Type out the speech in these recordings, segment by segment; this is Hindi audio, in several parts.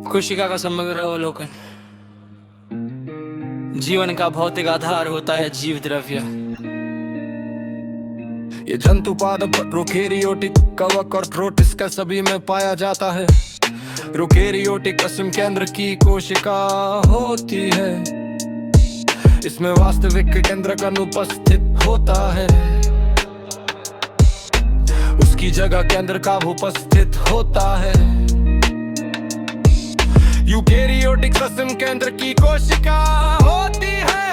कोशिका का समग्र अवलोकन। जीवन का भौतिक आधार होता है जीव द्रव्य। ये जंतु पादप प्रोकैरियोटिक कवक और प्रोटिस्ट सभी में पाया जाता है। प्रोकैरियोटिक किस्म केंद्र की कोशिका होती है। इसमें वास्तविक केंद्रक अनुपस्थित होता है। उसकी जगह केंद्र का उपस्थित होता है। यूकेरियोटिक किस्म केंद्र की कोशिका होती है।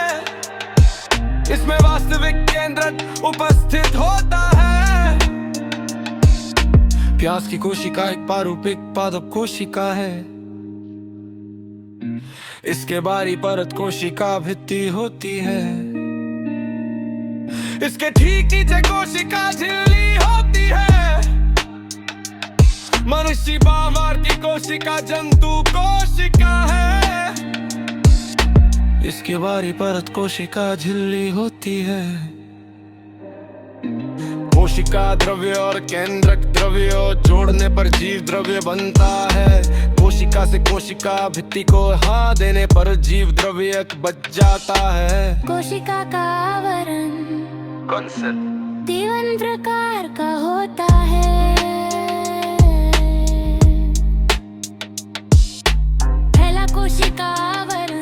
इसमें वास्तविक केंद्रक उपस्थित होता है। प्याज की कोशिका एक पारूपिक पादप कोशिका है। इसके बाहरी परत कोशिका भित्ति होती है। इसके ठीक नीचे कोशिका झिल्ली होती है। मनुष्य बाहर की कोशिका जंतु कोशिका है। इसके बाहरी परत कोशिका झिल्ली होती है। कोशिका द्रव्य और केंद्रक द्रव्य जोड़ने पर जीव द्रव्य बनता है। कोशिका से कोशिका भित्ति को हाँ देने पर जीव द्रव्य बच जाता है। कोशिका का आवरण कौन सा तीन प्रकार का होता है। पहला कोशिका आवरण,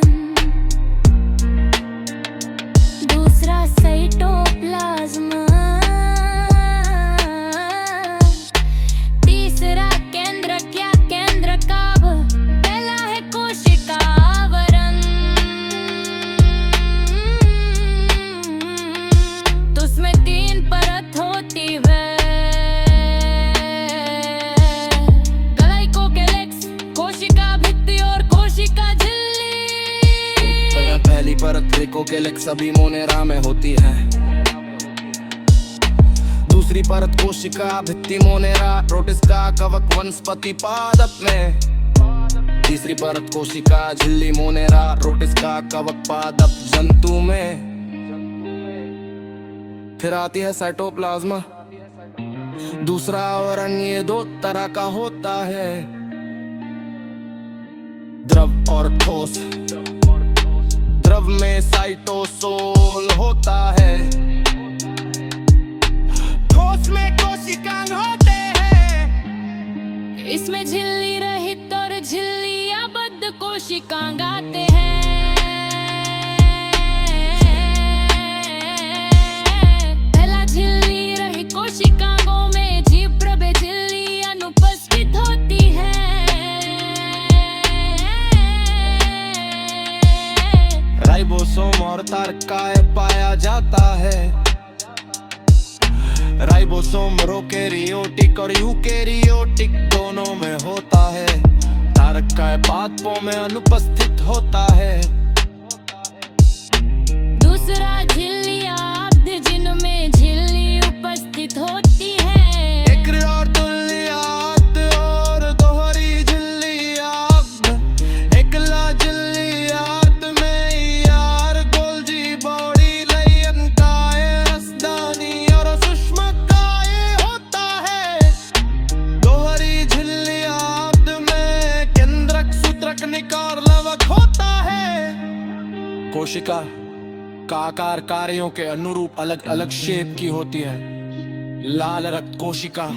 दूसरा साइटोप्लाज्म, तीसरा केंद्रक या केंद्रकाभ। पहला है कोशिका आवरण, तो उसमें तीन परत होती है। ग्लाइकोकेलेक्स, कोशिका भित्ति और कोशिका झिल्ली। पहली परत ग्लाइकोकेलेक्स सभी मोनेरा में होती है। दूसरी परत कोशिका भित्ति मोनेरा प्रोटिस्टा कवक वनस्पति पादप में। तीसरी परत कोशिका झिल्ली मोनेरा प्रोटिस्टा कवक पादप जंतु में। फिर आती है साइटोप्लाज्मा। दूसरा आवरण ये दो तरह का होता है, द्रव और ठोस। द्रव में साइटोसोल होता है। ठोस में कोशिकांग होते हैं। इसमें झिल्ली रहित और झिल्लियाबद्ध कोशिकांग आते हैं। पहला झिल्ली रहित कोशिकांगों में जीव द्रव्य झिल्ली अनुपस्थित होती है। राइबोसोम और तारकाय पाया जाता है। राइबोसोम प्रोकैरियोटिक और यूकेरियोटिक दोनों में होता है। तारकाय पादपों में अनुपस्थित होता है। दूसरा झिल्लियाब्ध, जिनमें झिल्ली उपस्थित होती है। एक और तुल्याब्ध और दोहरी झिल्लियाब्ध। एकला झिल्लियाब्ध में यार गोल्जी बॉडी लयनकाय रसदानी और सुषमकाय होता है। दोहरी झिल्लियाब्ध में केंद्रक सूत्रक निकार लवक होता है। कोशिका का आकार कार्यों के अनुरूप अलग अलग शेप की होती है। लाल रक्त कोशिका,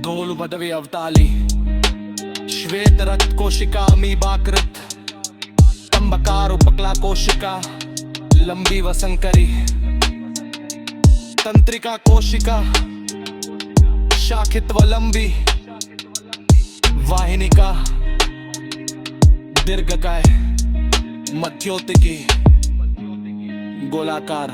दोलुपदवी अवताली। श्वेत रक्त कोशिका अमीबाकृत। स्तंभकार उपकला कोशिका, लंबी व संकरी। तंत्रिका कोशिका, शाखित व लंबी। वाहिनिका, दीर्घकाय, मध्योतिकी, गोलाकार।